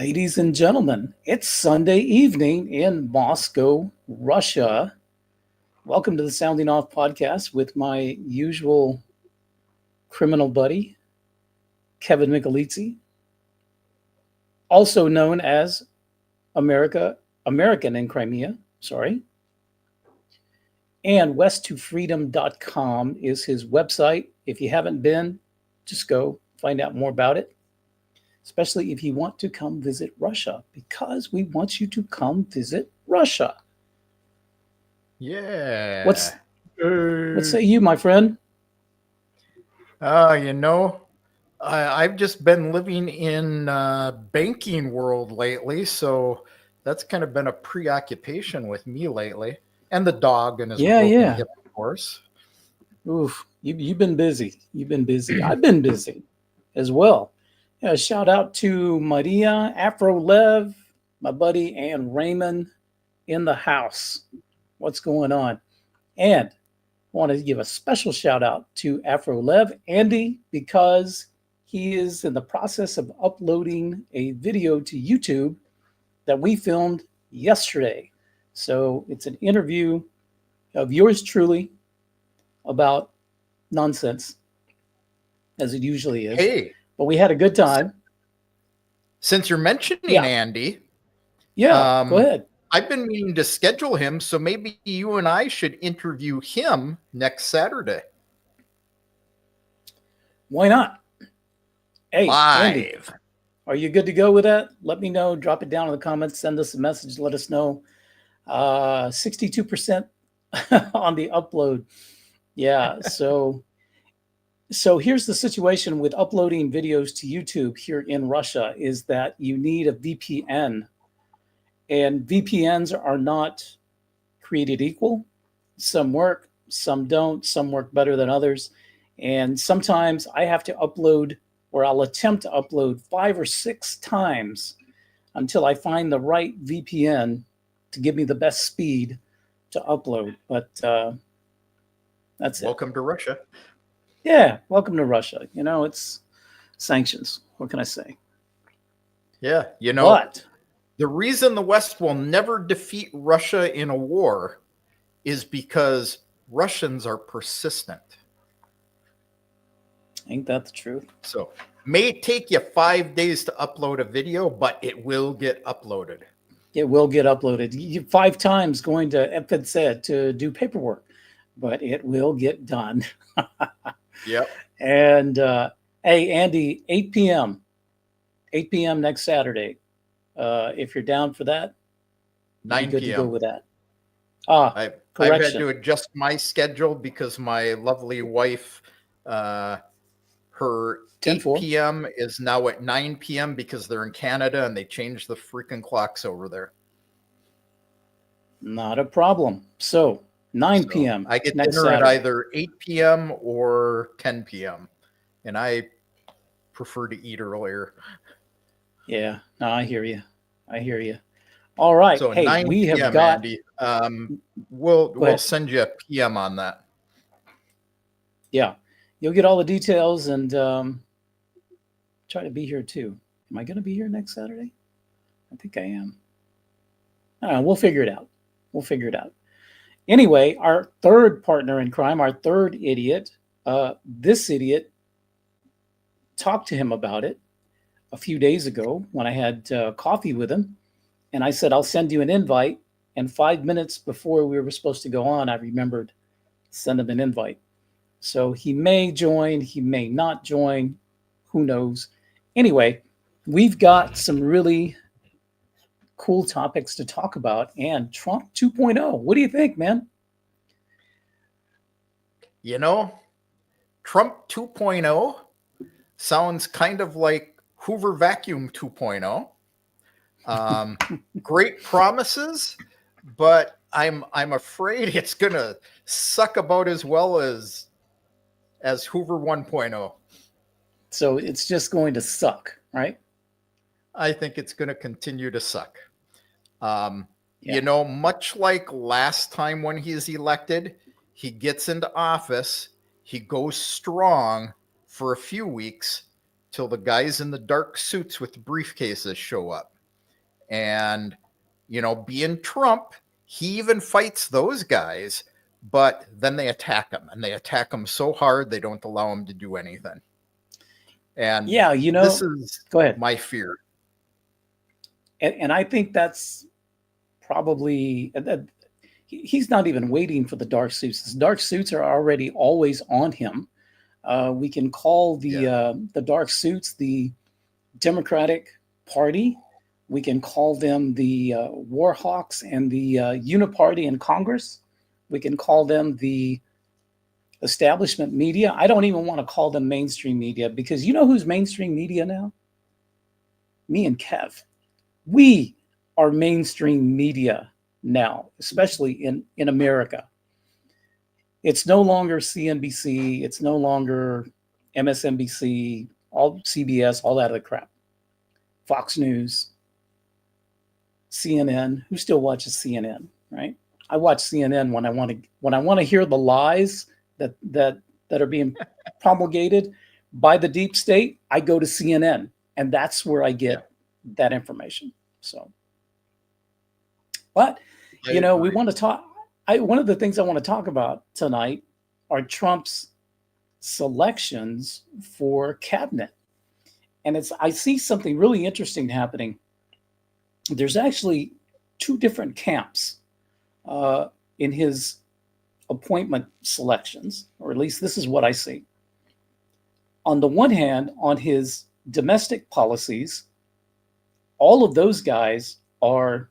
Ladies and gentlemen, it's Sunday evening in Moscow, Russia. Welcome to the Sounding Off podcast with my usual criminal buddy, Kevin Mickelizzi, also known as American in Crimea, And west2freedom.com is his website. If you haven't been, just go find out more about it. Especially if you want to come visit Russia, because we want you to come visit Russia. Yeah. What say you, my friend? I've just been living in banking world lately, so that's kind of been a preoccupation with me lately, and the dog and his broken hip, of course. Oof, you've been busy. You've been busy. I've been busy as well. Shout out to Maria, Afro Lev, my buddy, and Raymond in the house. What's going on? And I want to give a special shout out to Afro Lev, Andy, because he is in the process of uploading a video to YouTube that we filmed yesterday. So it's an interview of yours truly about nonsense, as it usually is. Hey. But we had a good time. Since you're mentioning Andy. Go ahead. I've been meaning to schedule him, so maybe you and I should interview him next Saturday. Why not? Hey, Live. Andy, are you good to go with that? Let me know. Drop it down in the comments. Send us a message. Let us know. 62% on the upload. Yeah, So here's the situation with uploading videos to YouTube here in Russia is that you need a VPN, and VPNs are not created equal. Some work, some don't, some work better than others. And sometimes I have to upload, or I'll attempt to upload 5 or 6 times until I find the right VPN to give me the best speed to upload. But that's it. Welcome to Russia. Yeah, welcome to Russia. It's sanctions. What can I say? Yeah, But the reason the West will never defeat Russia in a war is because Russians are persistent. Ain't that the truth? So, may take you 5 days to upload a video, but it will get uploaded. It will get uploaded. 5 times going to FedSed to do paperwork, but it will get done. Yep. And hey, Andy, 8 p.m. next Saturday. If you're down for that, 9 good p.m. to go with that. I've had to adjust my schedule because my lovely wife, her 8 p.m. is now at 9 p.m. because they're in Canada and they changed the freaking clocks over there. Not a problem. So 9 p.m. I get next dinner Saturday. at either 8 p.m. or 10 p.m. And I prefer to eat earlier. Yeah, no, I hear you. All right. So hey, 9 we p.m., have got. Andy. We'll send you a PM on that. Yeah, you'll get all the details and try to be here too. Am I going to be here next Saturday? I think I am. I don't know. We'll figure it out. Anyway, our third partner in crime, our third idiot, this idiot, talked to him about it a few days ago when I had coffee with him. And I said, I'll send you an invite. And 5 minutes before we were supposed to go on, I remembered send him an invite. So he may join, he may not join. Who knows? Anyway, we've got some really cool topics to talk about, and Trump 2.0. What do you think, man? Trump 2.0 sounds kind of like Hoover Vacuum 2.0. Great promises, but I'm afraid it's gonna suck about as well as Hoover 1.0. So it's just going to suck, right? I think it's going to continue to suck. Much like last time when he's elected, he gets into office, he goes strong for a few weeks till the guys in the dark suits with the briefcases show up. And, being Trump, he even fights those guys, but then they attack him, and they attack him so hard they don't allow him to do anything. And yeah, this is go ahead. my fear. And I think that's probably, he's not even waiting for the dark suits. The dark suits are already always on him. We can call the dark suits the Democratic Party. We can call them the war hawks and the uniparty in Congress. We can call them the establishment media. I don't even want to call them mainstream media, because you know who's mainstream media now? Me and Kev. We are mainstream media now, especially in America. It's no longer CNBC. It's no longer MSNBC, all CBS, all that other crap. Fox News, CNN. Who still watches CNN, right? I watch CNN when I want to hear the lies that are being promulgated by the deep state. I go to CNN, and that's where I get that information. So, but we want to talk. One of the things I want to talk about tonight are Trump's selections for cabinet, and I see something really interesting happening. There's actually two different camps in his appointment selections, or at least this is what I see. On the one hand, on his domestic policies, all of those guys are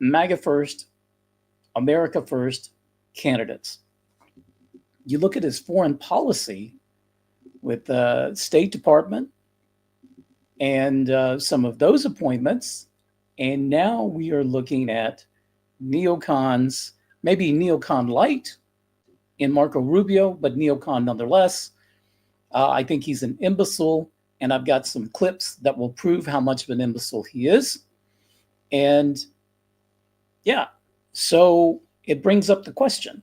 MAGA First, America First candidates. You look at his foreign policy with the State Department and some of those appointments, and now we are looking at neocons, maybe neocon light in Marco Rubio, but neocon nonetheless. I think he's an imbecile, and I've got some clips that will prove how much of an imbecile he is. And so it brings up the question,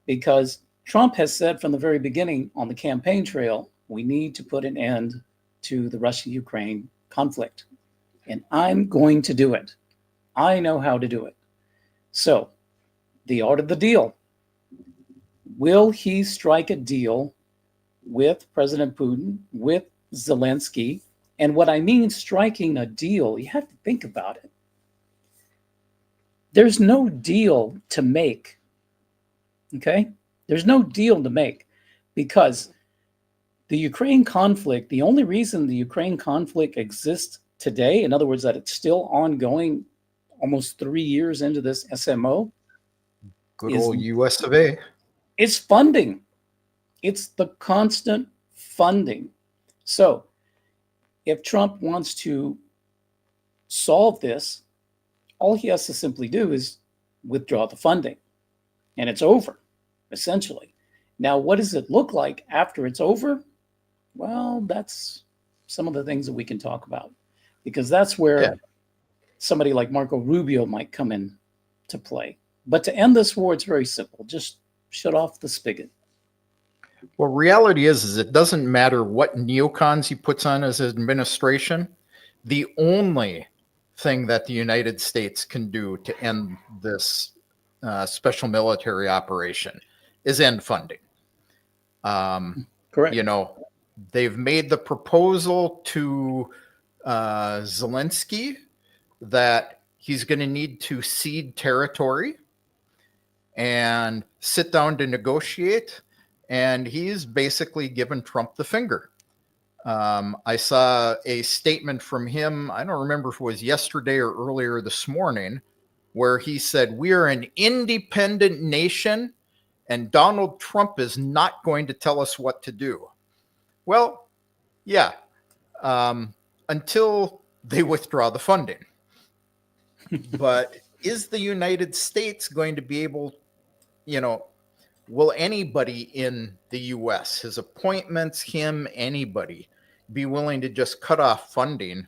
because Trump has said from the very beginning on the campaign trail, we need to put an end to the Russia-Ukraine conflict. And I'm going to do it. I know how to do it. So, the art of the deal. Will he strike a deal with President Putin, with Zelenskyy? And what I mean striking a deal, you have to think about it. There's no deal to make. Okay? There's no deal to make, because the Ukraine conflict, the only reason the Ukraine conflict exists today, in other words, that it's still ongoing almost 3 years into this SMO. Good old US of A. It's funding. It's the constant funding. So if Trump wants to solve this, all he has to simply do is withdraw the funding, and it's over, essentially. Now, what does it look like after it's over? Well, that's some of the things that we can talk about, because that's where somebody like Marco Rubio might come in to play. But to end this war, it's very simple. Just shut off the spigot. Well, reality is it doesn't matter what neocons he puts on his administration. The only thing that the United States can do to end this special military operation is end funding. Correct. They've made the proposal to Zelenskyy that he's going to need to cede territory and sit down to negotiate, and he's basically given Trump the finger. I saw a statement from him, I don't remember if it was yesterday or earlier this morning, where he said, we are an independent nation and Donald Trump is not going to tell us what to do. Well, yeah, until they withdraw the funding. But is the United States going to be able, will anybody in the U.S., his appointments, him, anybody, be willing to just cut off funding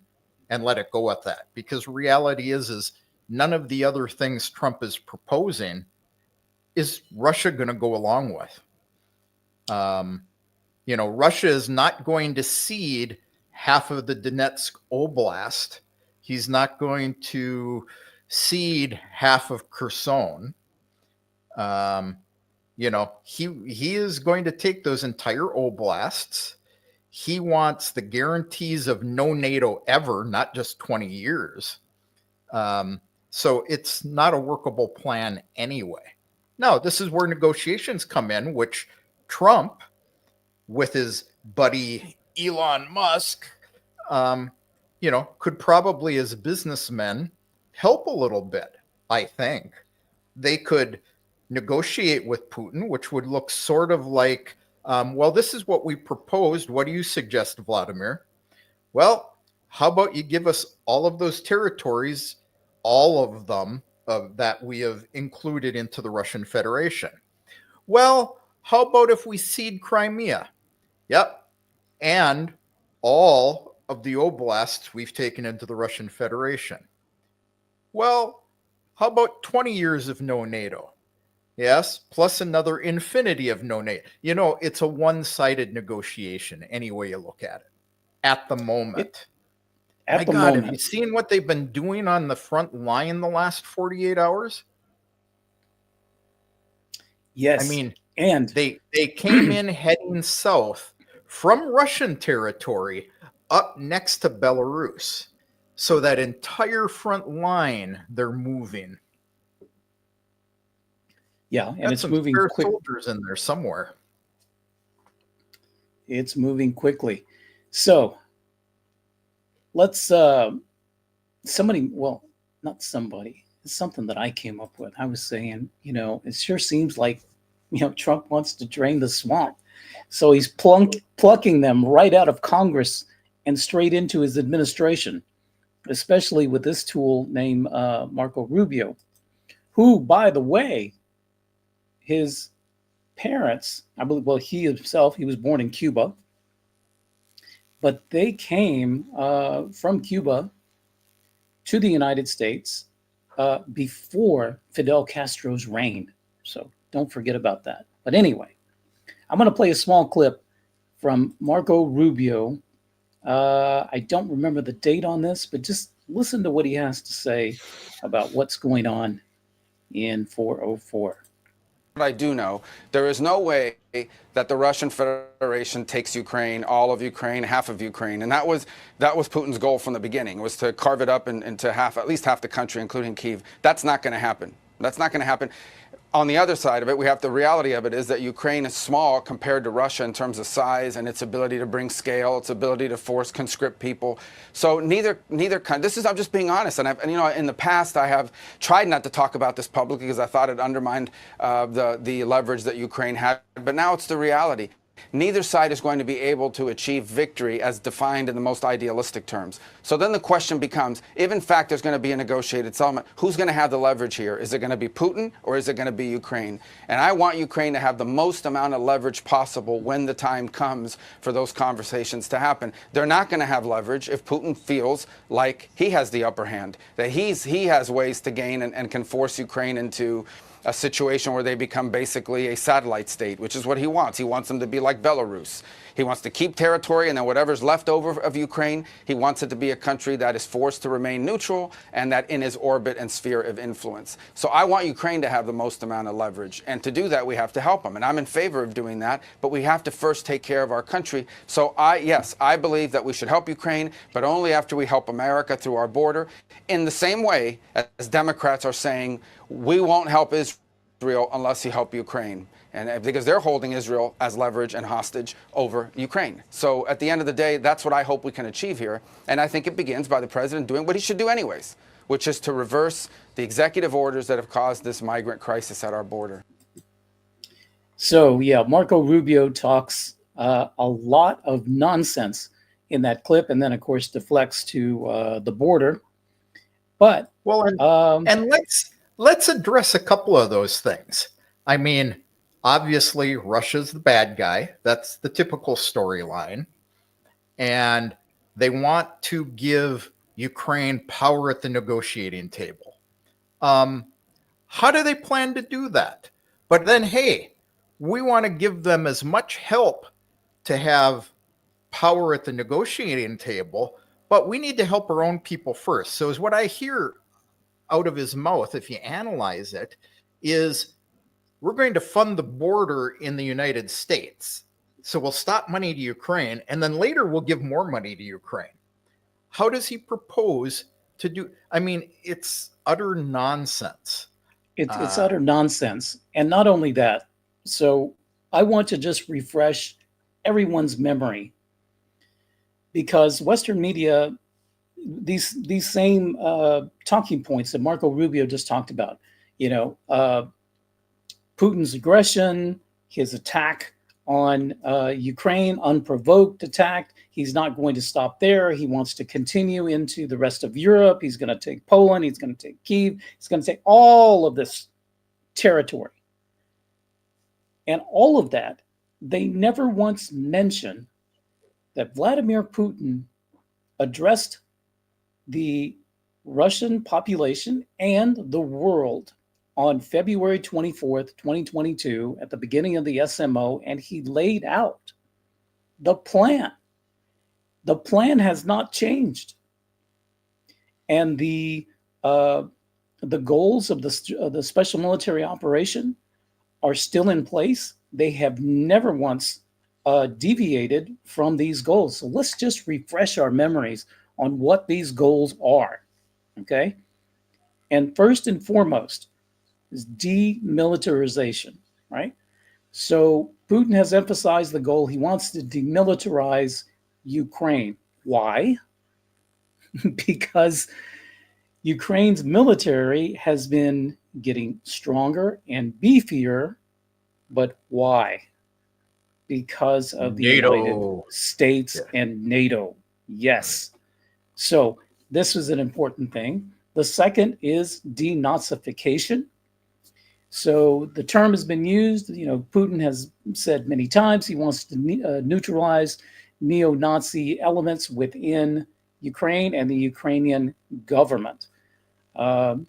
and let it go at that? Because reality is none of the other things Trump is proposing is Russia going to go along with. Russia is not going to cede half of the Donetsk Oblast. He's not going to cede half of Kherson. You know, he is going to take those entire oblasts. He wants the guarantees of no NATO ever, not just 20 years. So it's not a workable plan anyway. Now, this is where negotiations come in, which Trump, with his buddy Elon Musk, you know, could probably, as businessmen, help a little bit. I think they could negotiate with Putin, which would look sort of like, well, this is what we proposed. What do you suggest, Vladimir? Well, how about you give us all of those territories, all of them that we have included into the Russian Federation? Well, how about if we cede Crimea? Yep. And all of the oblasts we've taken into the Russian Federation. Well, how about 20 years of no NATO? Yes, plus another infinity of no NATO. You know, it's a one-sided negotiation any way you look at it at the moment. Have you seen what they've been doing on the front line the last 48 hours? Yes. I mean, and they came in heading south from Russian territory up next to Belarus. So that entire front line, they're moving. Yeah, and it's moving quick. Soldiers in there somewhere. It's moving quickly. So let's somebody, well, not somebody, it's something that I came up with. I was saying, you know, it sure seems like, you know, Trump wants to drain the swamp. So he's plucking them right out of Congress and straight into his administration, especially with this tool named Marco Rubio, who, by the way, his parents, I believe, well, he himself, he was born in Cuba, but they came from Cuba to the United States before Fidel Castro's reign. So don't forget about that. But anyway, I'm going to play a small clip from Marco Rubio. I don't remember the date on this, but just listen to what he has to say about what's going on in 404. I do know there is no way that the Russian Federation takes Ukraine, all of Ukraine, half of Ukraine, and that was Putin's goal from the beginning, was to carve it up into half, at least half the country, including Kyiv. That's not going to happen. That's not going to happen. On the other side of it, we have the reality of it is that Ukraine is small compared to Russia in terms of size and its ability to bring scale, its ability to force conscript people. So neither kind. This is, I'm just being honest, and you know, in the past I have tried not to talk about this publicly because I thought it undermined the leverage that Ukraine had. But now it's the reality. Neither side is going to be able to achieve victory as defined in the most idealistic terms. So then the question becomes, if in fact there's going to be a negotiated settlement, who's going to have the leverage here? Is it going to be Putin or is it going to be Ukraine? And I want Ukraine to have the most amount of leverage possible when the time comes for those conversations to happen. They're not going to have leverage if Putin feels like he has the upper hand, that he has ways to gain and can force Ukraine into a situation where they become basically a satellite state, which is what he wants. He wants them to be like Belarus. He wants to keep territory, and then whatever's left over of Ukraine, he wants it to be a country that is forced to remain neutral and that in his orbit and sphere of influence. So I want Ukraine to have the most amount of leverage. And to do that, we have to help them. And I'm in favor of doing that, but we have to first take care of our country. So yes, I believe that we should help Ukraine, but only after we help America through our border. In the same way as Democrats are saying, we won't help Israel unless you help Ukraine. And because they're holding Israel as leverage and hostage over Ukraine. So at the end of the day, that's what I hope we can achieve here. And I think it begins by the president doing what he should do anyways, which is to reverse the executive orders that have caused this migrant crisis at our border. So, yeah, Marco Rubio talks a lot of nonsense in that clip, and then, of course, deflects to the border. But and let's address a couple of those things. I mean, obviously, Russia's the bad guy. That's the typical storyline. And they want to give Ukraine power at the negotiating table. How do they plan to do that? But then, hey, we want to give them as much help to have power at the negotiating table, but we need to help our own people first. So is what I hear out of his mouth, if you analyze it, is we're going to fund the border in the United States. So we'll stop money to Ukraine, and then later we'll give more money to Ukraine. How does he propose to do? I mean, it's utter nonsense. It's utter nonsense. And not only that, so I want to just refresh everyone's memory, because Western media, these same talking points that Marco Rubio just talked about, Putin's aggression, his attack on Ukraine, unprovoked attack. He's not going to stop there. He wants to continue into the rest of Europe. He's going to take Poland. He's going to take Kyiv. He's going to take all of this territory. And all of that, they never once mention that Vladimir Putin addressed the Russian population and the world on February 24th, 2022, at the beginning of the SMO, and he laid out the plan. The plan has not changed. And the goals of the special military operation are still in place. They have never once deviated from these goals. So let's just refresh our memories on what these goals are, okay? And first and foremost is demilitarization, right? So Putin has emphasized the goal. He wants to demilitarize Ukraine. Why? Because Ukraine's military has been getting stronger and beefier. But why? Because of the NATO. United States and NATO. Yes. So this is an important thing. The second is denazification. So the term has been used. Putin has said many times he wants to neutralize neo-Nazi elements within Ukraine and the Ukrainian government. I'm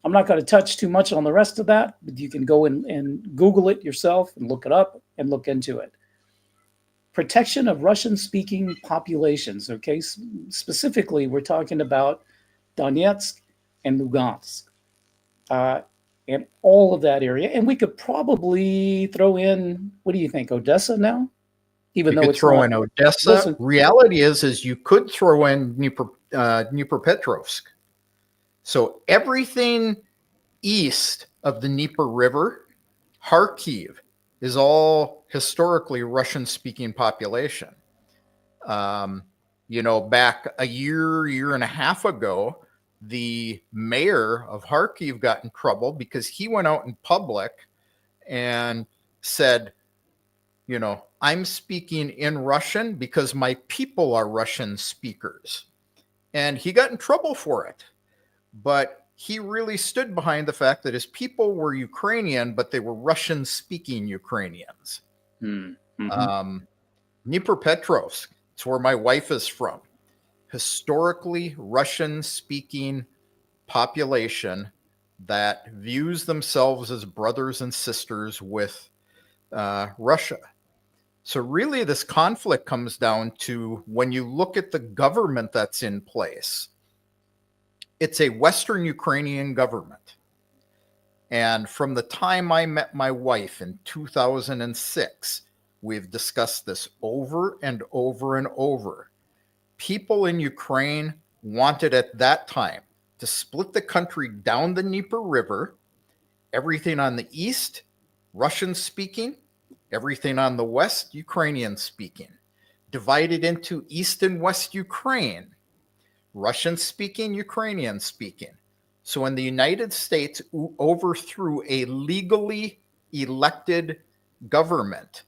not going to touch too much on the rest of that, but you can go and Google it yourself and look it up and look into it. Protection of Russian-speaking populations, okay? Specifically, we're talking about Donetsk and Lugansk. And all of that area. And we could probably throw in, what do you think, Odessa now? Even though it's throw in Odessa. Listen, reality is you could throw in Dnipropetrovsk. So everything east of the Dnieper River, Kharkiv, is all historically Russian-speaking population. Back a year and a half ago, the mayor of Kharkiv got in trouble because he went out in public and said, I'm speaking in Russian because my people are Russian speakers. And he got in trouble for it. But he really stood behind the fact that his people were Ukrainian, but they were Russian-speaking Ukrainians. mm-hmm. Dnipropetrovsk, it's where my wife is from. Historically Russian-speaking population that views themselves as brothers and sisters with Russia. So really this conflict comes down to, when you look at the government that's in place, it's a Western Ukrainian government. And from the time I met my wife in 2006, we've discussed this over and over and over. People in Ukraine wanted at that time to split the country down the Dnieper River, everything on the east, Russian speaking, everything on the west, Ukrainian speaking, divided into East and West Ukraine, Russian speaking, Ukrainian speaking. So when the United States overthrew a legally elected government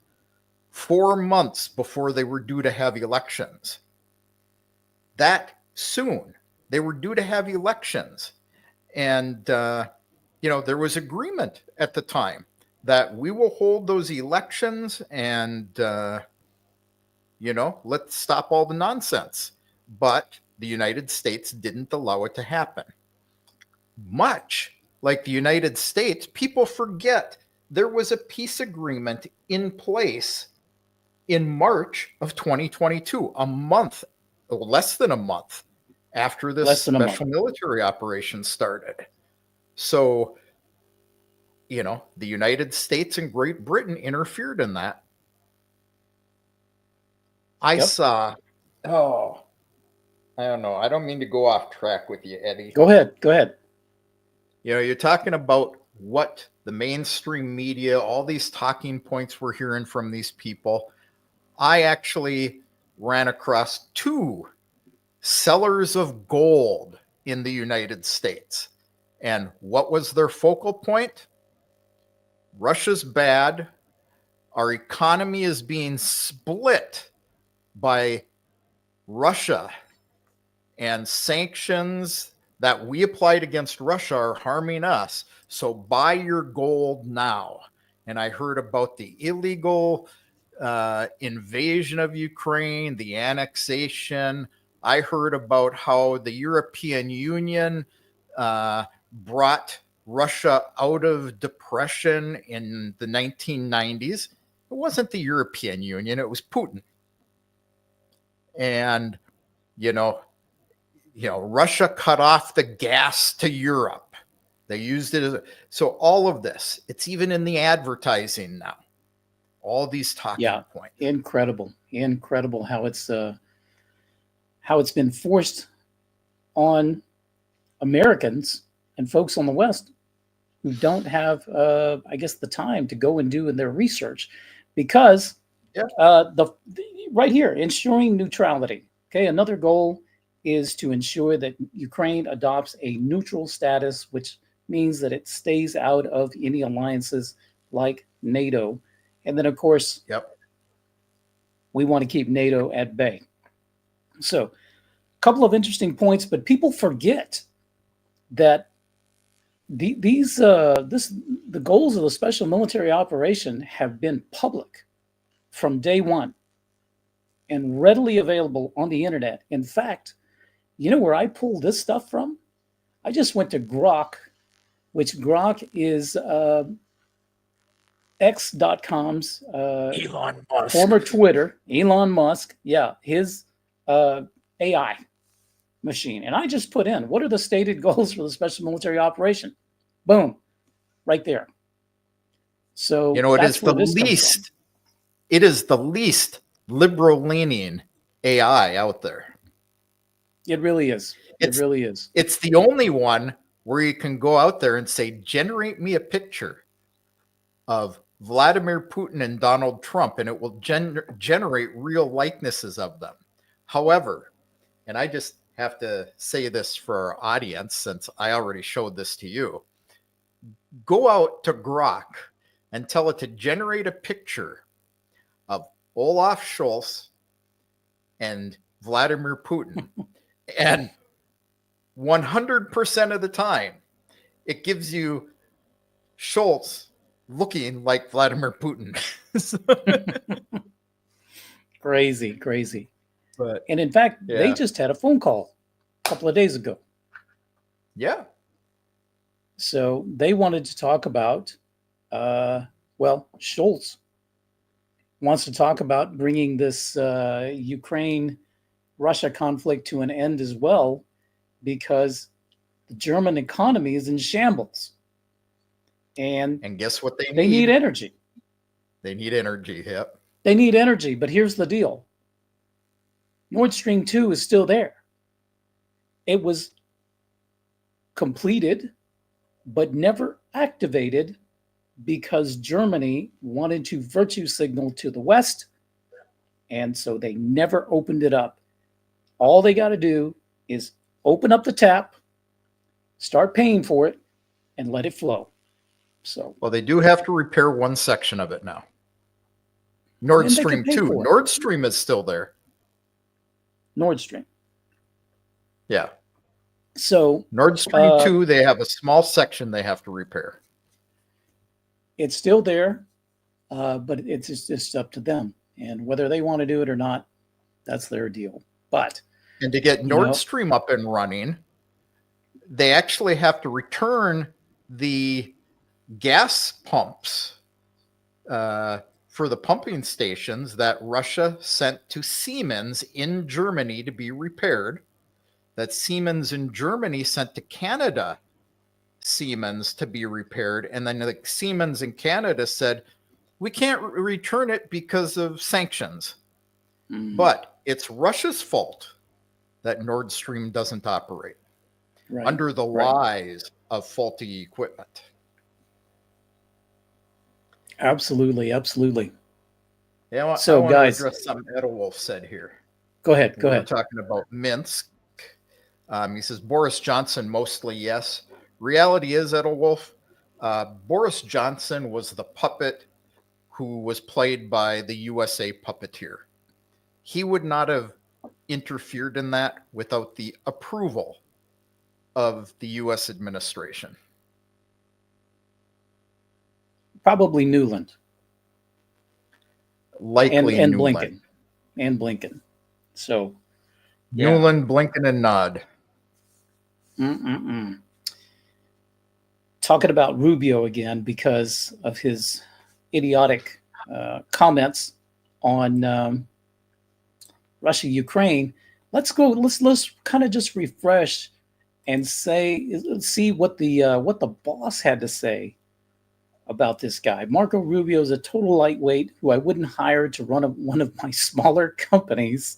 4 months before they were due to have elections, that soon they were due to have elections. And, there was agreement at the time that we will hold those elections and, let's stop all the nonsense. But the United States didn't allow it to happen. Much like the United States, people forget there was a peace agreement in place in March of 2022, a month less than a month after this special military operation started. So, you know, the United States and Great Britain interfered in that. I saw, I don't know. I don't mean to go off track with you, Eddie. Go ahead. Go ahead. You know, you're talking about what the mainstream media, all these talking points we're hearing from these people. I actually ran across 2 sellers of gold in the United States. And what was their focal point? Russia's bad. Our economy is being split by Russia, and sanctions that we applied against Russia are harming us. So buy your gold now. And I heard about the illegal invasion of Ukraine, the annexation. I heard about how the European Union brought Russia out of depression in the 1990s. It wasn't the European Union, it was Putin. And, you know, Russia cut off the gas to Europe. They used it as so all of this, it's even in the advertising now. All these talking points. Incredible how it's been forced on Americans and folks on the West who don't have, I guess, the time to go and do their research, because right here, ensuring neutrality. Okay, another goal is to ensure that Ukraine adopts a neutral status, which means that it stays out of any alliances like NATO. And then, of course, we want to keep NATO at bay. So, a couple of interesting points, but people forget that the goals of the special military operation have been public from day one and readily available on the internet. In fact, you know where I pulled this stuff from? I just went to Grok, which Grok is X.com's Elon Musk. Former Twitter, Elon Musk, his AI machine. And I just put in, what are the stated goals for the special military operation? Boom, right there. So you know, it is the least liberal-leaning AI out there. It really is. It really is. It's the only one where you can go out there and say, generate me a picture of Vladimir Putin and Donald Trump, and it will generate real likenesses of them. However, and I just have to say this for our audience, since I already showed this to you, go out to Grok and tell it to generate a picture of Olaf Scholz and Vladimir Putin. And 100% of the time, it gives you Scholz looking like Vladimir Putin. Crazy. But, and in fact, they just had a phone call a couple of days ago. Yeah. So they wanted to talk about, Scholz wants to talk about bringing this Ukraine-Russia conflict to an end as well, because the German economy is in shambles. And guess what they need? They need energy. They need energy, yep. They need energy, but here's the deal. Nord Stream 2 is still there. It was completed, but never activated because Germany wanted to virtue signal to the West, and so they never opened it up. All they got to do is open up the tap, start paying for it, and let it flow. So, well, they do have to repair one section of it now. Nord Stream 2. Nord Stream is still there. Nord Stream. Yeah. So Nord Stream 2, they have a small section they have to repair. It's still there, but it's just up to them. And whether they want to do it or not, that's their deal. And to get Nord Stream up and running, they actually have to return the gas pumps for the pumping stations that Russia sent to Siemens in Germany to be repaired, that Siemens in Germany sent to Canada Siemens to be repaired, and then the Siemens in Canada said, we can't return it because of sanctions. But it's Russia's fault that Nord Stream doesn't operate under the lies of faulty equipment. Absolutely, absolutely. Yeah, so I want guys, to address something Edelwolf said here. Go ahead. We're talking about Minsk. He says Boris Johnson mostly yes. Reality is, Edelwolf, Boris Johnson was the puppet who was played by the USA puppeteer. He would not have interfered in that without the approval of the U.S. administration. Probably Newland. Likely and Newland. Blinken. So Newland, Blinken, and Nod. Talking about Rubio again because of his idiotic comments on Russia, Ukraine. Let's kind of just refresh and see what the boss had to say about this guy. Marco Rubio is a total lightweight who I wouldn't hire to run one of my smaller companies,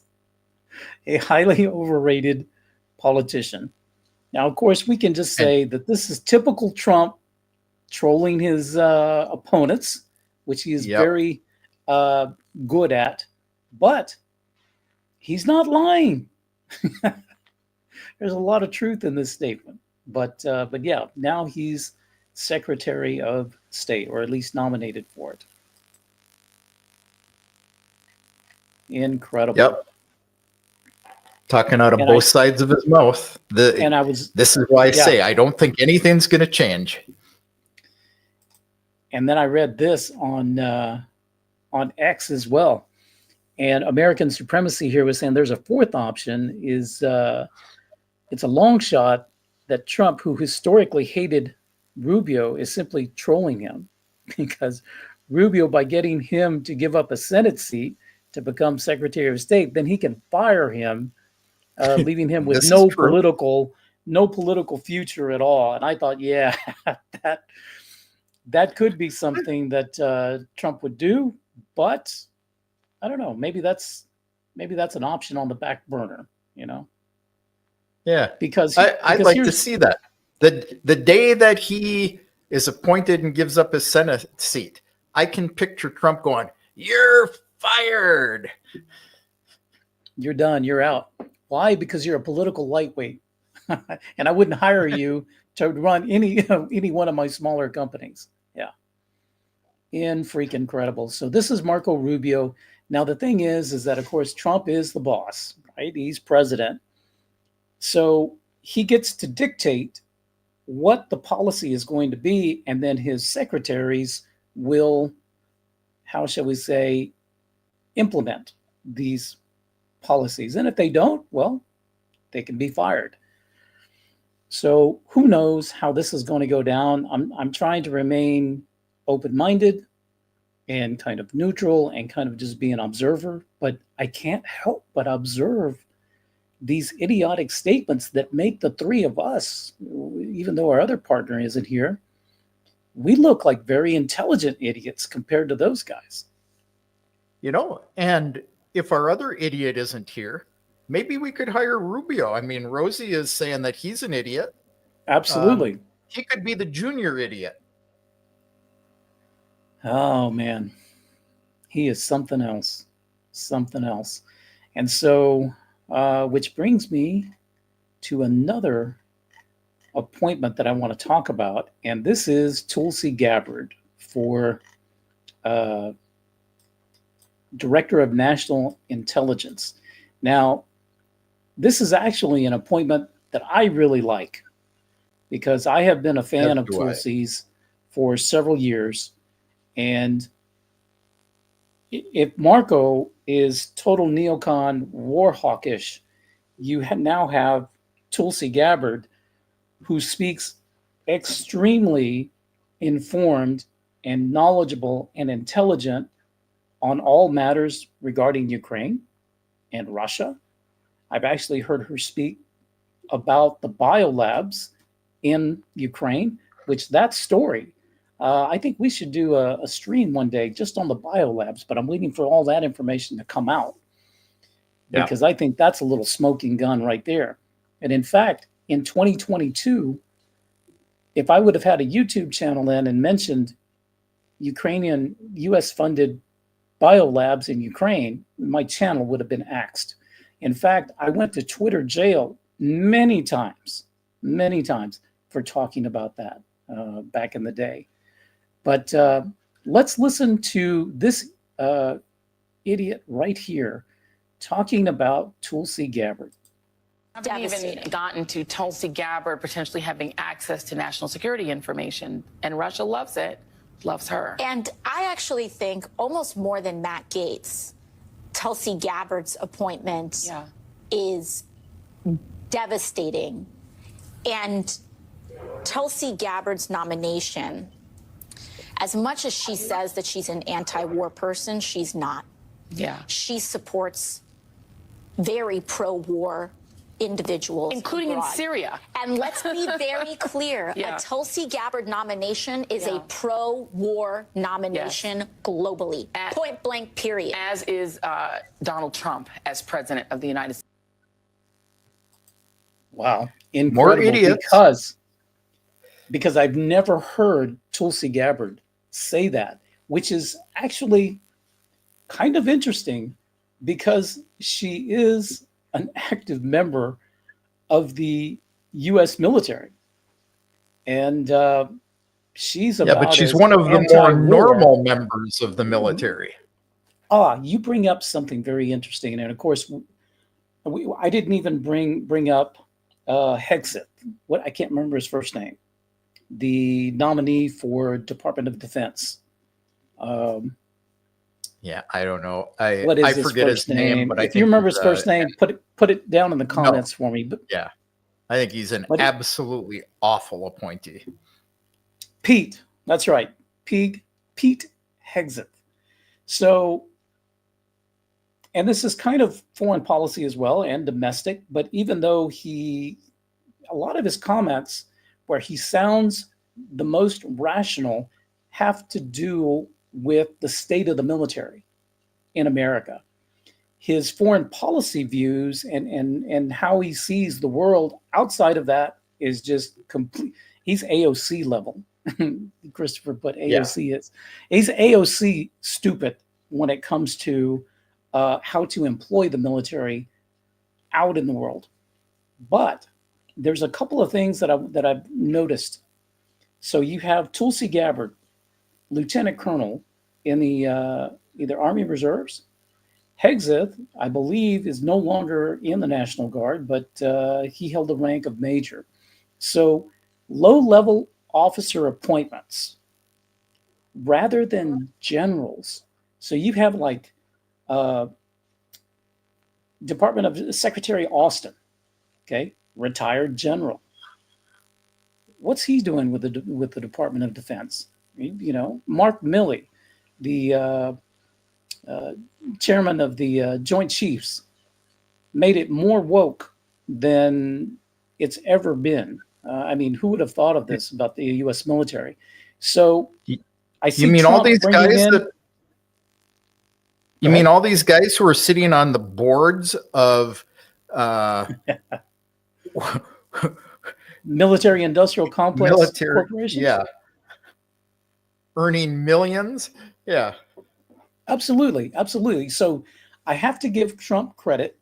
a highly overrated politician. Now, of course, we can just say that this is typical Trump trolling his opponents, which he is very good at, but he's not lying. There's a lot of truth in this statement, but yeah, now he's Secretary of State, or at least nominated for it. Incredible. Yep. Talking out of both sides of his mouth. This is why I say I don't think anything's going to change. And then I read this on X as well. And American Supremacy here was saying there's a fourth option, is it's a long shot that Trump, who historically hated Rubio, is simply trolling him, because Rubio, by getting him to give up a Senate seat to become Secretary of State, then he can fire him, leaving him with no political future at all. And I thought, yeah, that could be something that Trump would do, but I don't know. Maybe that's an option on the back burner, you know? Yeah, because I'd like to see that. The day that he is appointed and gives up his Senate seat, I can picture Trump going, "You're fired. You're done. You're out." Why? Because you're a political lightweight, and I wouldn't hire you to run any one of my smaller companies. Yeah, freaking incredible. So this is Marco Rubio. Now the thing is that of course Trump is the boss, right? He's president, so he gets to dictate what the policy is going to be, and then his secretaries will, how shall we say, implement these policies. And if they don't, well, they can be fired. So who knows how this is going to go down. I'm trying to remain open-minded and kind of neutral and kind of just be an observer, but I can't help but observe these idiotic statements that make the three of us, even though our other partner isn't here, we look like very intelligent idiots compared to those guys. You know, and if our other idiot isn't here, maybe we could hire Rubio. I mean, Rosie is saying that he's an idiot. Absolutely. He could be the junior idiot. Oh, man. He is something else. Something else. And so, which brings me to another appointment that I want to talk about. And this is Tulsi Gabbard for Director of National Intelligence. Now, this is actually an appointment that I really like, because I have been a fan of Tulsi's for several years. And if Marco is total neocon war hawkish, you now have Tulsi Gabbard, who speaks extremely informed and knowledgeable and intelligent on all matters regarding Ukraine and Russia. I've actually heard her speak about the biolabs in Ukraine, which that story, I think we should do a stream one day just on the biolabs, but I'm waiting for all that information to come out because I think that's a little smoking gun right there. And in fact, in 2022, if I would have had a YouTube channel then and mentioned Ukrainian US-funded biolabs in Ukraine, my channel would have been axed. In fact, I went to Twitter jail many times for talking about that back in the day. But let's listen to this idiot right here talking about Tulsi Gabbard. I haven't even gotten to Tulsi Gabbard potentially having access to national security information, and Russia loves it, loves her. And I actually think almost more than Matt Gaetz, Tulsi Gabbard's appointment is devastating. And Tulsi Gabbard's nomination, as much as she says that she's an anti-war person, she's not. Yeah. She supports very pro-war individuals, including abroad. in Syria. And let's be very clear, a Tulsi Gabbard nomination is a pro-war nomination globally, point blank, period. As is Donald Trump as president of the United States. Wow, incredible. More idiots. Because I've never heard Tulsi Gabbard say that, which is actually kind of interesting because she is an active member of the U.S. military. And she's about but she's one of the more normal members of the military. You bring up something very interesting. And of course, I didn't even bring up Hegseth. I can't remember his first name. The nominee for Department of Defense. I don't know. I forget his name, but if you remember his first name, put it down in the comments for me. But I think he's an absolutely awful appointee. Pete, that's right, Pete Hegseth. So, and this is kind of foreign policy as well and domestic. But even though a lot of his comments where he sounds the most rational have to do with the state of the military in America. His foreign policy views and how he sees the world outside of that is just complete. He's AOC level. Christopher put AOC is. He's AOC stupid when it comes to how to employ the military out in the world. But there's a couple of things that I've noticed. So you have Tulsi Gabbard, Lieutenant Colonel in the either Army Reserves. Hegseth, I believe, is no longer in the National Guard, but he held the rank of major. So low-level officer appointments rather than generals. So you have like Department of Secretary Austin, okay, retired general. What's he doing with the Department of Defense? You know, Mark Milley, the chairman of the Joint Chiefs, made it more woke than it's ever been. I mean, who would have thought of this about the U.S. military? So I see. You mean Trump all these guys that? You mean all these guys who are sitting on the boards of military industrial complex corporations? Yeah. Earning millions? Yeah. Absolutely. Absolutely. So I have to give Trump credit.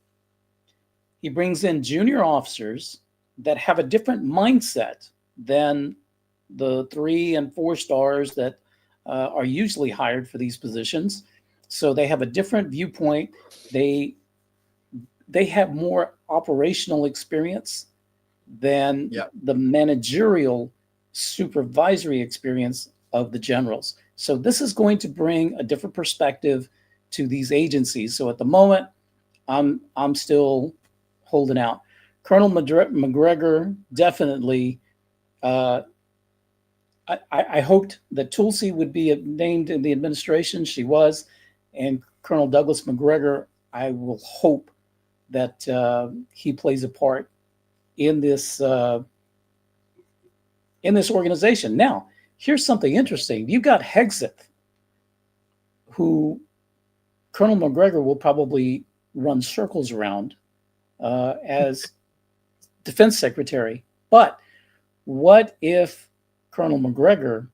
He brings in junior officers that have a different mindset than the 3 and 4 stars that are usually hired for these positions. So they have a different viewpoint. They have more operational experience than the managerial supervisory experience of the generals. So this is going to bring a different perspective to these agencies. So at the moment, I'm still holding out. Colonel McGregor, definitely. I hoped that Tulsi would be named in the administration. She was. And Colonel Douglas McGregor, I will hope that he plays a part in this organization. Now, here's something interesting. You've got Hegseth, who Colonel McGregor will probably run circles around as defense secretary. But what if Colonel McGregor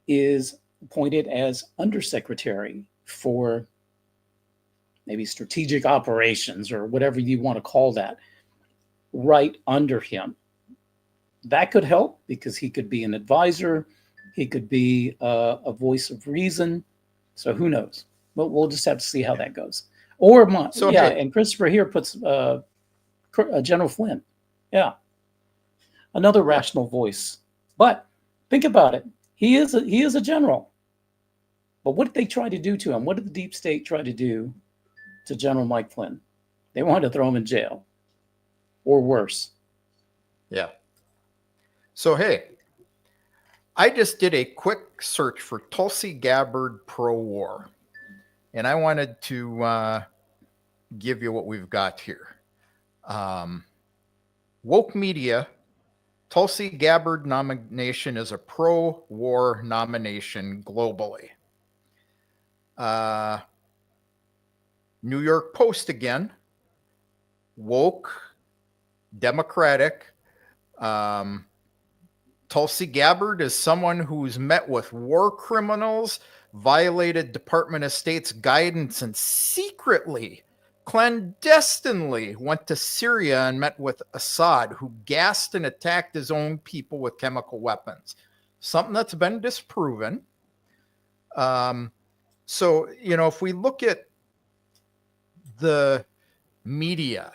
is appointed as undersecretary for maybe strategic operations or whatever you want to call that, right under him? That could help because he could be an advisor. He could be a voice of reason. So who knows? We'll just have to see how that goes. Or, and Christopher here puts General Flynn. Yeah. Another rational voice. But think about it. He is a general. But what did they try to do to him? What did the deep state try to do to General Mike Flynn? They wanted to throw him in jail or worse. Yeah. So, hey, I just did a quick search for Tulsi Gabbard pro-war, and I wanted to give you what we've got here. Woke Media, Tulsi Gabbard nomination is a pro-war nomination globally. New York Post again, woke, Democratic. Tulsi Gabbard is someone who's met with war criminals, violated Department of State's guidance, and secretly, clandestinely went to Syria and met with Assad, who gassed and attacked his own people with chemical weapons. Something that's been disproven. So, if we look at the media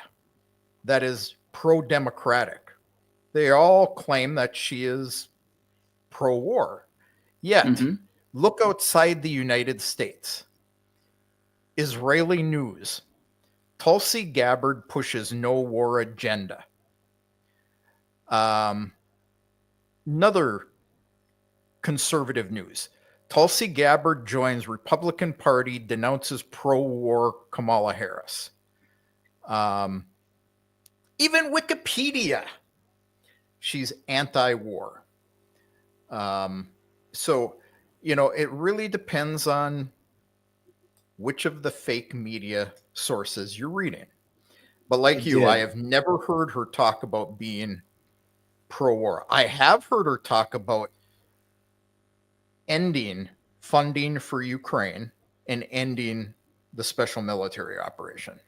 that is pro-democratic, they all claim that she is pro-war. Yet, look outside the United States. Israeli news. Tulsi Gabbard pushes no war agenda. Another conservative news. Tulsi Gabbard joins Republican Party, denounces pro-war Kamala Harris. Even Wikipedia. She's anti-war. So, it really depends on which of the fake media sources you're reading. But like you, I have never heard her talk about being pro-war. I have heard her talk about ending funding for Ukraine and ending the special military operation.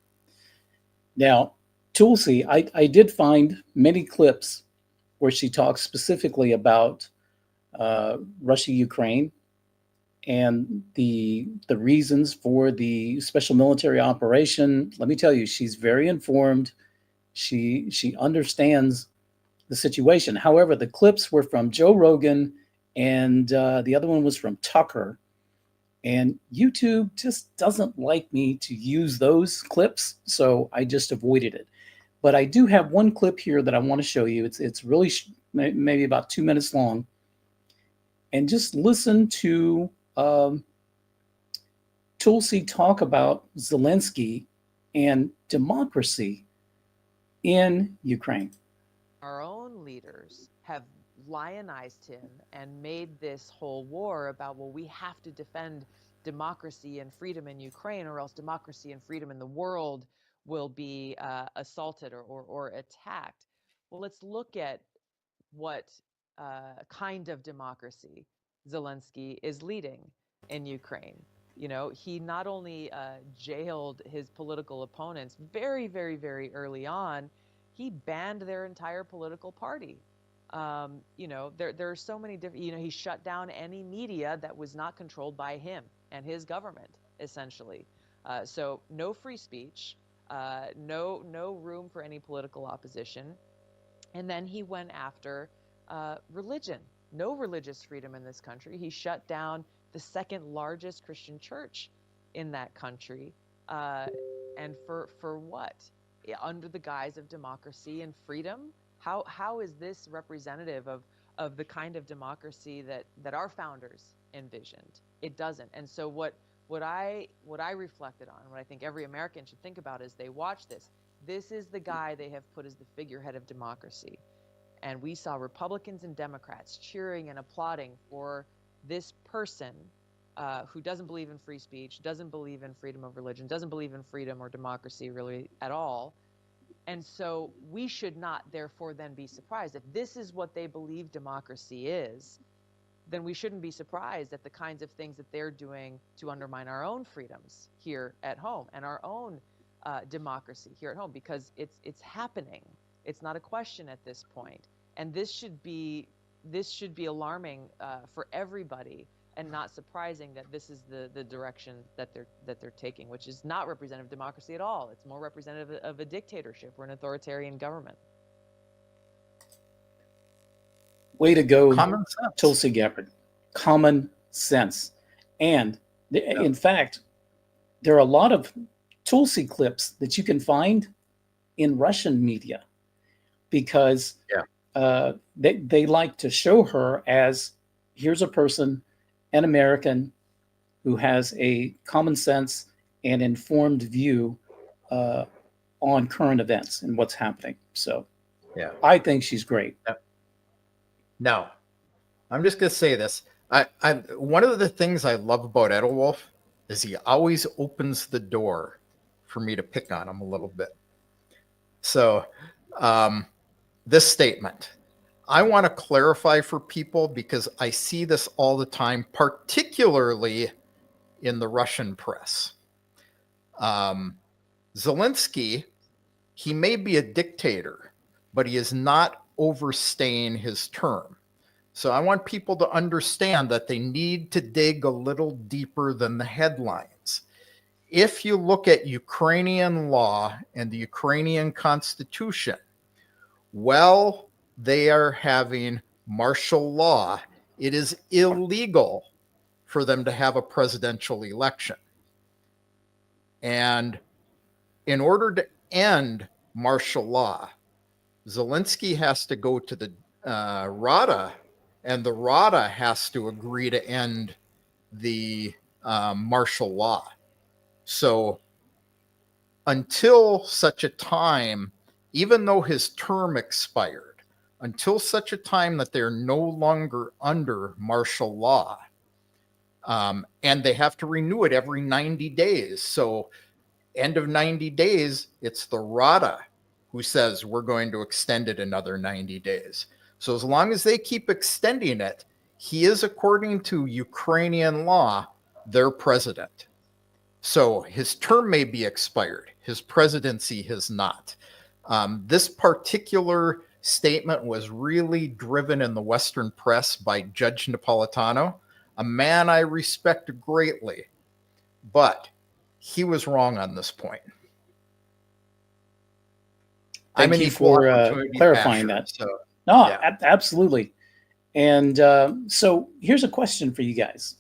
Now, Tulsi, I did find many clips where she talks specifically about Russia-Ukraine and the reasons for the special military operation. Let me tell you, she's very informed. She understands the situation. However, the clips were from Joe Rogan and the other one was from Tucker. And YouTube just doesn't like me to use those clips, so I just avoided it. But I do have one clip here that I want to show you. It's really maybe about 2 minutes long. And just listen to Tulsi talk about Zelenskyy and democracy in Ukraine. Our own leaders have lionized him and made this whole war about, well, we have to defend democracy and freedom in Ukraine, or else democracy and freedom in the world will be assaulted or attacked. Well, let's look at what kind of democracy Zelenskyy is leading in Ukraine. He not only jailed his political opponents very, very, very early on, he banned their entire political party. There are so many different, he shut down any media that was not controlled by him and his government, essentially. So no free speech, no room for any political opposition. And then he went after religion. No religious freedom in this country. He shut down the second largest Christian church in that country. And for what? Under the guise of democracy and freedom? How is this representative of the kind of democracy that our founders envisioned? It doesn't. And so what what I reflected on, what I think every American should think about as they watch this, this is the guy they have put as the figurehead of democracy. And we saw Republicans and Democrats cheering and applauding for this person who doesn't believe in free speech, doesn't believe in freedom of religion, doesn't believe in freedom or democracy really at all. And so we should not therefore then be surprised. If this is what they believe democracy is, then we shouldn't be surprised at the kinds of things that they're doing to undermine our own freedoms here at home and our own democracy here at home, because it's happening. It's not a question at this point. And this should be alarming for everybody, and not surprising that this is the direction that they're taking, which is not representative of democracy at all. It's more representative of a dictatorship or an authoritarian government. Way to go, Tulsi Gabbard. Common sense. And in fact, there are a lot of Tulsi clips that you can find in Russian media, because they like to show her as, here's a person, an American, who has a common sense and informed view on current events and what's happening. So I think she's great. Now, I'm just going to say this. One of the things I love about Edelwolf is he always opens the door for me to pick on him a little bit. So this statement, I want to clarify for people, because I see this all the time, particularly in the Russian press. Zelenskyy, he may be a dictator, but he is not overstaying his term. So I want people to understand that they need to dig a little deeper than the headlines. If you look at Ukrainian law and the Ukrainian constitution, well, they are having martial law. It is illegal for them to have a presidential election. And in order to end martial law, Zelenskyy has to go to the Rada, and the Rada has to agree to end the martial law. So until such a time, even though his term expired, until such a time that they're no longer under martial law, and they have to renew it every 90 days. So end of 90 days, it's the Rada who says we're going to extend it another 90 days. So as long as they keep extending it, he is, according to Ukrainian law, their president. So his term may be expired. His presidency has not. This particular statement was really driven in the Western press by Judge Napolitano, a man I respect greatly, but he was wrong on this point. Thank you for clarifying that. So, no, yeah. Absolutely. And so here's a question for you guys.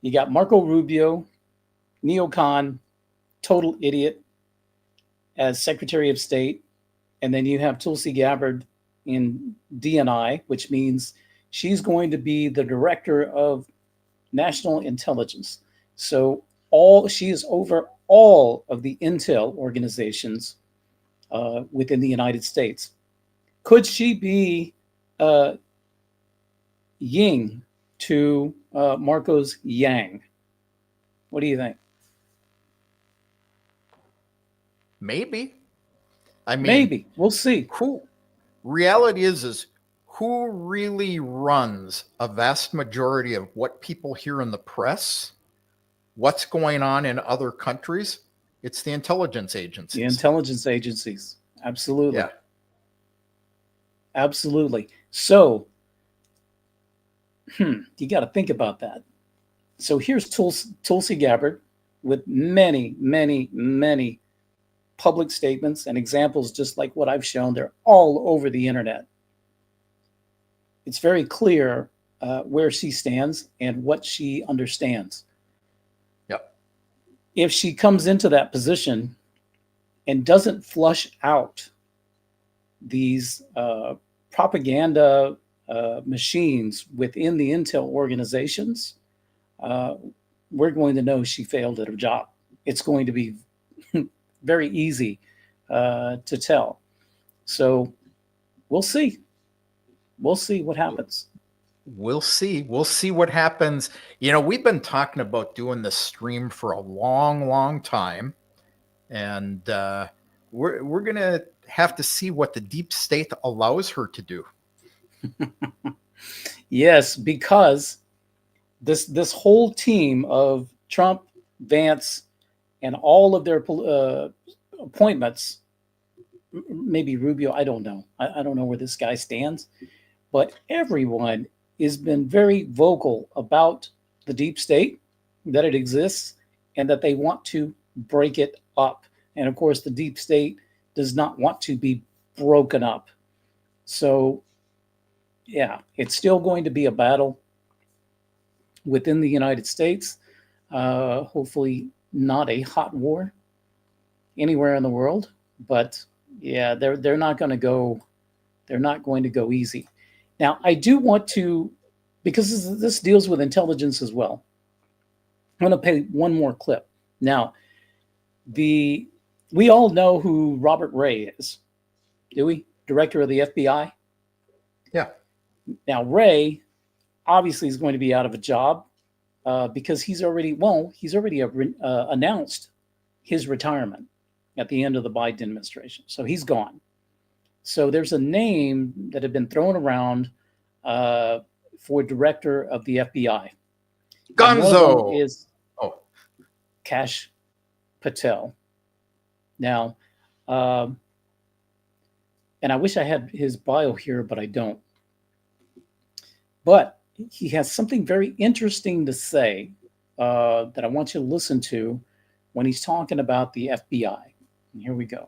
You got Marco Rubio, neocon, total idiot, as Secretary of State. And then you have Tulsi Gabbard in DNI, which means she's going to be the director of national intelligence. So she is over all of the intel organizations within the United States. Could she be yin to Marco's yang? What do you think? Maybe. I mean, maybe. We'll see. Reality is who really runs a vast majority of what people hear in the press, what's going on in other countries? It's the intelligence agencies. The intelligence agencies. Absolutely. Yeah. Absolutely. So, you got to think about that. So here's Tulsi Gabbard with many, many, many public statements and examples, just like what I've shown. They're all over the internet. It's very clear where she stands and what she understands. Yep. If she comes into that position and doesn't flush out these propaganda machines within the intel organizations, we're going to know she failed at her job. It's going to be very easy to tell. So we'll see. We'll see what happens. We'll see. We'll see what happens. You know, we've been talking about doing this stream for a long, long time. And we're going to have to see what the deep state allows her to do. Yes, because this whole team of Trump, Vance, and all of their appointments, maybe Rubio, I don't know. I don't know where this guy stands, but everyone has been very vocal about the deep state, that it exists, and that they want to break it up. And of course, the deep state does not want to be broken up. So, yeah, it's still going to be a battle within the United States. Hopefully not a hot war anywhere in the world. But yeah, they're not going to go easy. Now, I do want to, because this deals with intelligence as well, I'm going to play one more clip. Now, we all know who Robert Ray is, do we? Director of the FBI? Yeah. Now, Ray obviously is going to be out of a job because he's already announced his retirement at the end of the Biden administration. So he's gone. So there's a name that had been thrown around for director of the FBI. Gonzo is Kash Patel. Now, and I wish I had his bio here, but I don't. But he has something very interesting to say that I want you to listen to when he's talking about the FBI. And here we go.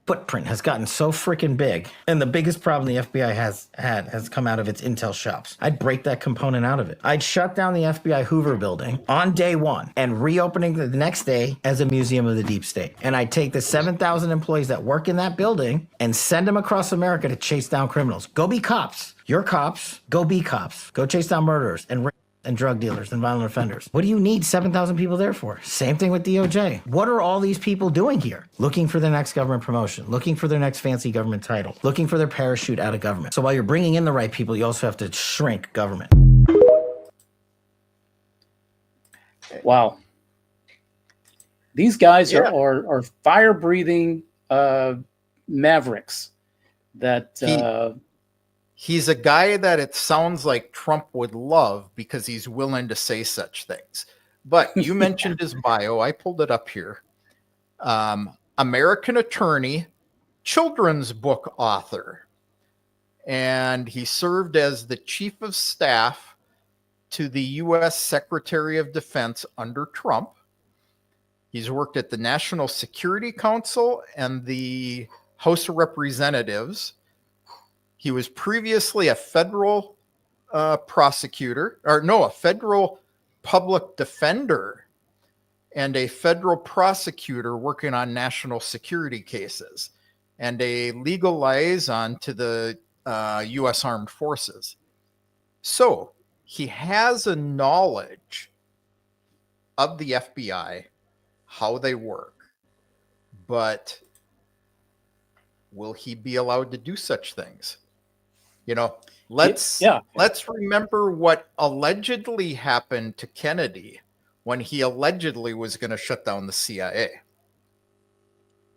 Footprint has gotten so freaking big, and the biggest problem the FBI has come out of its intel shops. I'd break that component out of it. I'd shut down the FBI Hoover building on day one and reopening the next day as a museum of the deep state. And I'd take the 7,000 employees that work in that building and send them across America to chase down criminals. Go be cops. You're cops. Go be cops. Go chase down murderers and drug dealers and violent offenders. What do you need 7,000 people there for? Same thing with DOJ. What are all these people doing here? Looking for their next government promotion, looking for their next fancy government title, looking for their parachute out of government. So while you're bringing in the right people, you also have to shrink government. Wow. These guys are fire-breathing mavericks that... He's a guy that it sounds like Trump would love because he's willing to say such things. But you mentioned his bio. I pulled it up here. American attorney, children's book author. And he served as the chief of staff to the U.S. Secretary of Defense under Trump. He's worked at the National Security Council and the House of Representatives. He was previously a federal a federal public defender and a federal prosecutor working on national security cases and a legal liaison to the U.S. Armed Forces. So he has a knowledge of the FBI, how they work, but will he be allowed to do such things? You know, let's remember what allegedly happened to Kennedy when he allegedly was going to shut down the CIA.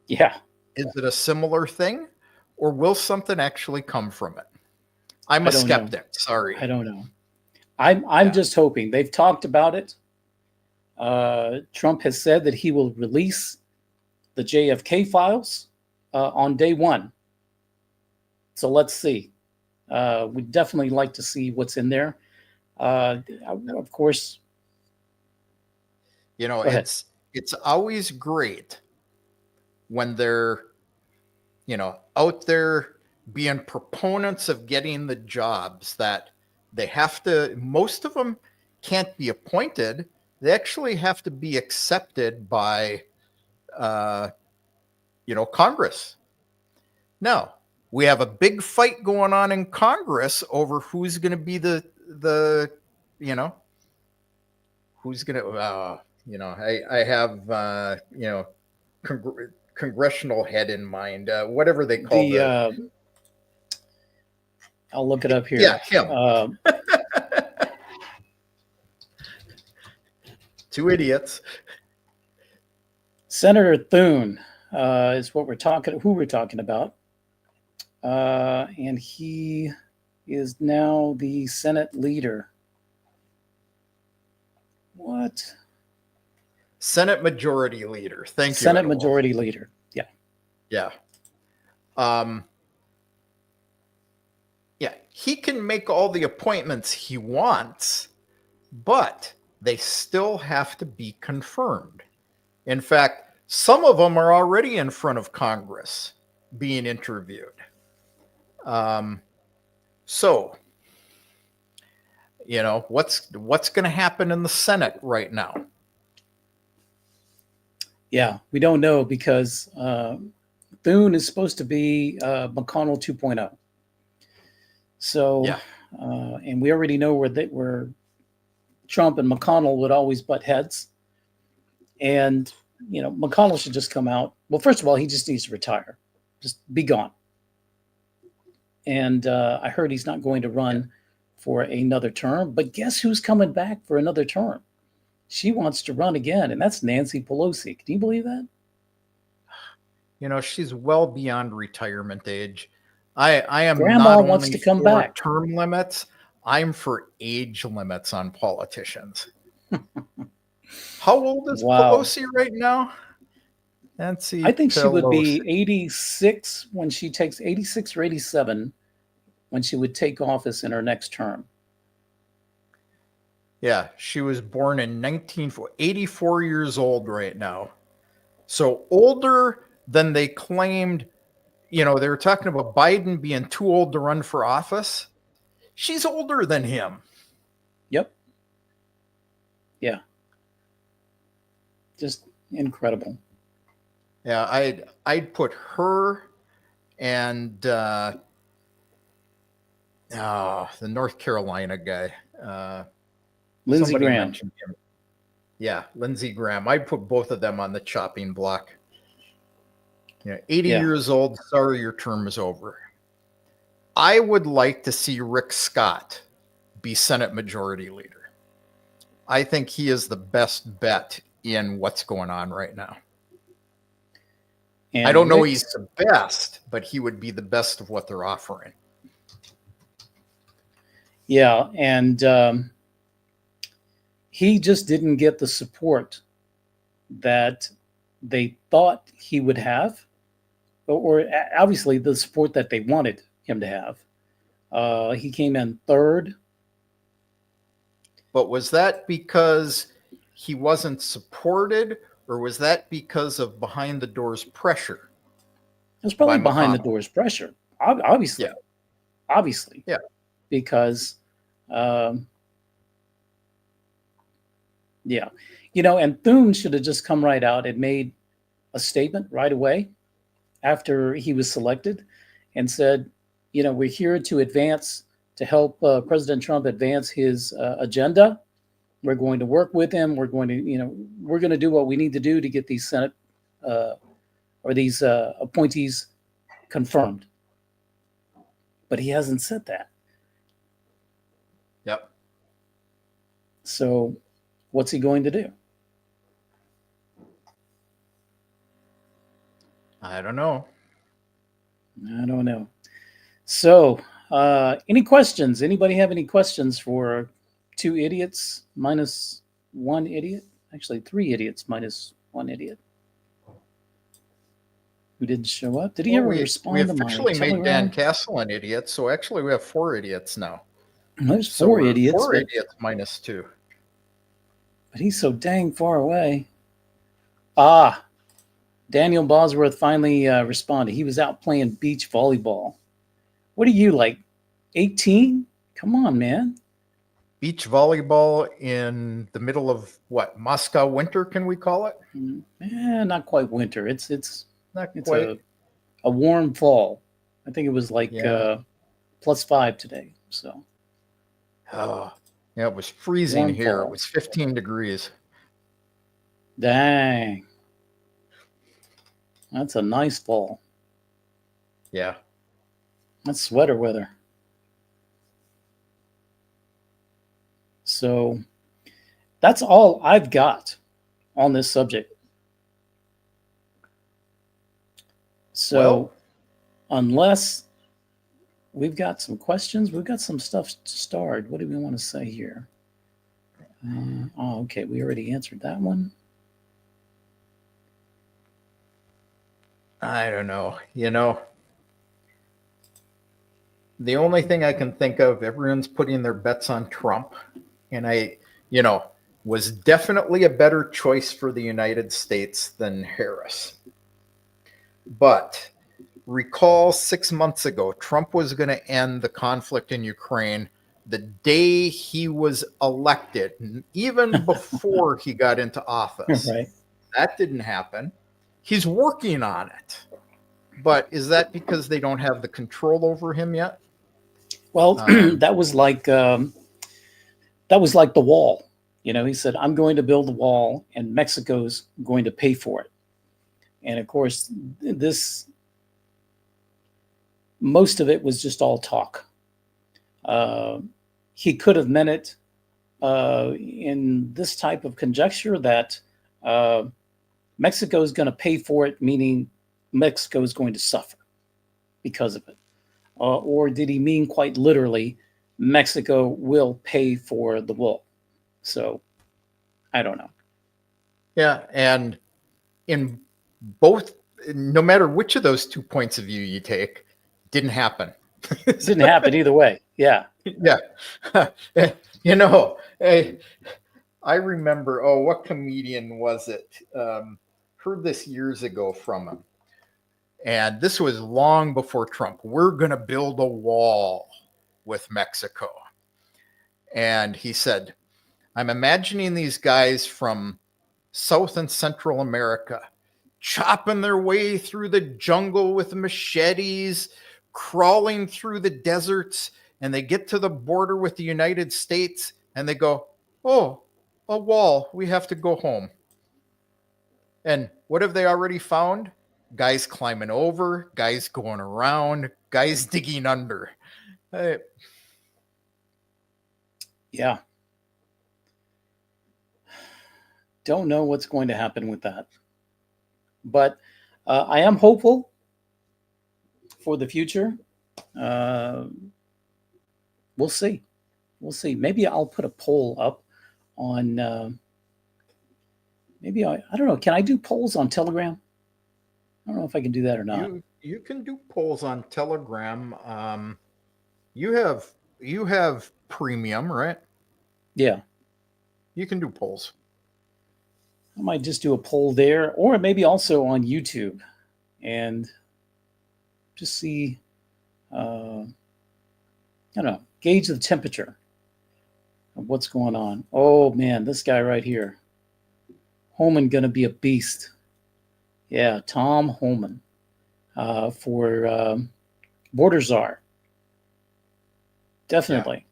Yeah. Is it a similar thing, or will something actually come from it? I'm a skeptic. Sorry. I don't know. I'm just hoping. They've talked about it. Trump has said that he will release the JFK files on day one. So let's see. We'd definitely like to see what's in there. Of course. You know, it's always great when they're, out there being proponents of getting the jobs that they have to, most of them can't be appointed. They actually have to be accepted by, Congress. Now, we have a big fight going on in Congress over who's going to be who's going to, I have, congressional head in mind, whatever they call I'll look it up here. Yeah, him. Two idiots. Senator Thune is who we're talking about. And he is now the Senate leader. What? Senate Majority Leader. Thank you. Senate Majority Leader. Yeah. Yeah. Yeah. He can make all the appointments he wants, but they still have to be confirmed. In fact, some of them are already in front of Congress being interviewed. So, what's going to happen in the Senate right now? Yeah, we don't know because Thune is supposed to be McConnell 2.0. So, yeah. And we already know where Trump and McConnell would always butt heads. And, McConnell should just come out. Well, first of all, he just needs to retire. Just be gone. And I heard he's not going to run for another term. But guess who's coming back for another term? She wants to run again, and that's Nancy Pelosi. Can you believe that? She's well beyond retirement age. I am Grandma not wants only to come for back. Term limits. I'm for age limits on politicians. How old is Pelosi right now? Nancy, I think she would be 86 when she takes 86 or 87 when she would take office in her next term. Yeah, she was born in 84 years old right now. So older than they claimed. They were talking about Biden being too old to run for office. She's older than him. Yep. Yeah. Just incredible. Yeah, I'd put her and the North Carolina guy. Lindsey Graham. Yeah, Lindsey Graham. I'd put both of them on the chopping block. 80 years old. Sorry, your term is over. I would like to see Rick Scott be Senate Majority Leader. I think he is the best bet in what's going on right now. And I don't know he's the best, but he would be the best of what they're offering. Yeah, and he just didn't get the support that they thought he would have, or obviously the support that they wanted him to have. He came in third. But was that because he wasn't supported, or was that because of behind the doors pressure? It was probably behind the doors pressure. Obviously. Yeah. Obviously. Yeah. Because, yeah. And Thune should have just come right out and made a statement right away after he was selected and said, we're here to help President Trump advance his agenda. We're going to work with him. We're going to do what we need to do to get these Senate or these appointees confirmed. But he hasn't said that. Yep. So what's he going to do? I don't know. I don't know. So, any questions? Anybody have any questions for two idiots minus one idiot? Actually, three idiots minus one idiot who didn't show up. Did he ever respond to my telegram? We officially made Dan Castle an idiot, so actually we have four idiots now. There's four idiots. Four idiots minus two. But he's so dang far away. Daniel Bosworth finally responded. He was out playing beach volleyball. What are you, like 18? Come on, man. Beach volleyball in the middle of what? Moscow winter, can we call it? Not quite winter. It's not quite a warm fall. I think it was like +5 today. So. Yeah, it was freezing Warm here. fall. It was 15 degrees. Dang. That's a nice fall. Yeah. That's sweater weather. So that's all I've got on this subject. So Well, unless we've got some questions, we've got some stuff to start. What do we want to say here? Okay, we already answered that one. I don't know. You know, the only thing I can think of, everyone's putting their bets on Trump. And was definitely a better choice for the United States than Harris. But recall 6 months ago, Trump was going to end the conflict in Ukraine the day he was elected, even before he got into office. Right. That didn't happen. He's working on it. But is that because they don't have the control over him yet? Well, that was like the wall. He said, I'm going to build the wall and Mexico's going to pay for it. And of course, most of it was just all talk. He could have meant it in this type of conjecture that Mexico is going to pay for it, meaning Mexico is going to suffer because of it. Or did he mean quite literally, Mexico will pay for the wall? So I don't know. Yeah, and in both, no matter which of those 2 points of view you take, didn't happen. It didn't happen either way. Yeah. Yeah. I remember, what comedian was it? Heard this years ago from him. And this was long before Trump. We're going to build a wall with Mexico. And he said, I'm imagining these guys from South and Central America chopping their way through the jungle with machetes, crawling through the deserts, and they get to the border with the United States and they go, oh, a wall, we have to go home. And what have they already found? Guys climbing over, guys going around, guys digging under. Yeah. Don't know what's going to happen with that. But I am hopeful for the future. We'll see. We'll see. Maybe I'll put a poll up on, I don't know. Can I do polls on Telegram? I don't know if I can do that or not. You can do polls on Telegram. You have premium, right? Yeah. You can do polls. I might just do a poll there, or maybe also on YouTube, and just see, I don't know, gauge the temperature of what's going on. Oh man, this guy right here, Homan, gonna be a beast. Yeah, Tom Homan for Border Czar. Definitely. Yeah.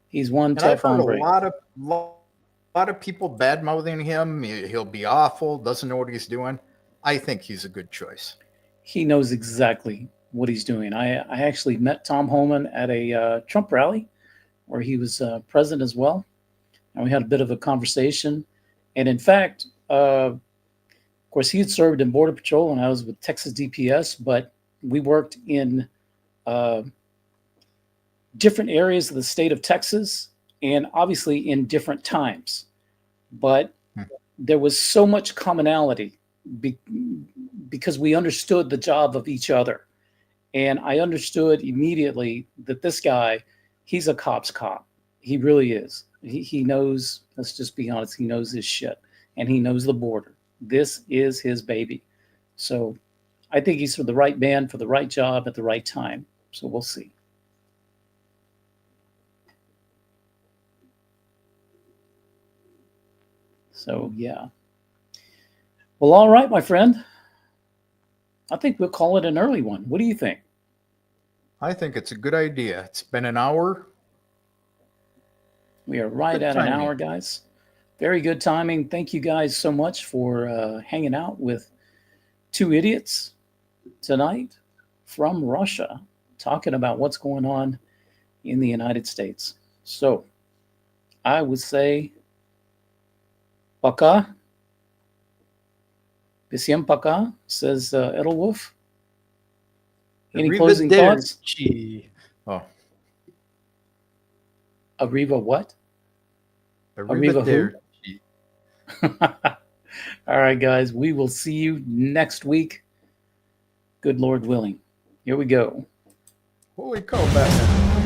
He's one tough hombre. A lot of people bad mouthing him. He'll be awful. Doesn't know what he's doing. I think he's a good choice. He knows exactly what he's doing. I actually met Tom Homan at a Trump rally where he was present as well. And we had a bit of a conversation. And in fact, of course, he had served in Border Patrol and I was with Texas DPS, but we worked in different areas of the state of Texas and obviously in different times. But there was so much commonality because we understood the job of each other. And I understood immediately that this guy, he's a cop's cop. He really is. He knows, let's just be honest, he knows his shit and he knows the border. This is his baby. So I think he's for the right man, for the right job at the right time. So we'll see. So, yeah. Well, all right, my friend. I think we'll call it an early one. What do you think? I think it's a good idea. It's been an hour. We are right at an hour, guys. Very good timing. Thank you guys so much for hanging out with two idiots tonight from Russia, talking about what's going on in the United States. So I would say, пока. Всем пока, says Edelwolf. Any closing thoughts? Oh. Arriva what? Arriva who? All right, guys. We will see you next week. Good Lord willing. Here we go. Holy cow, Batman.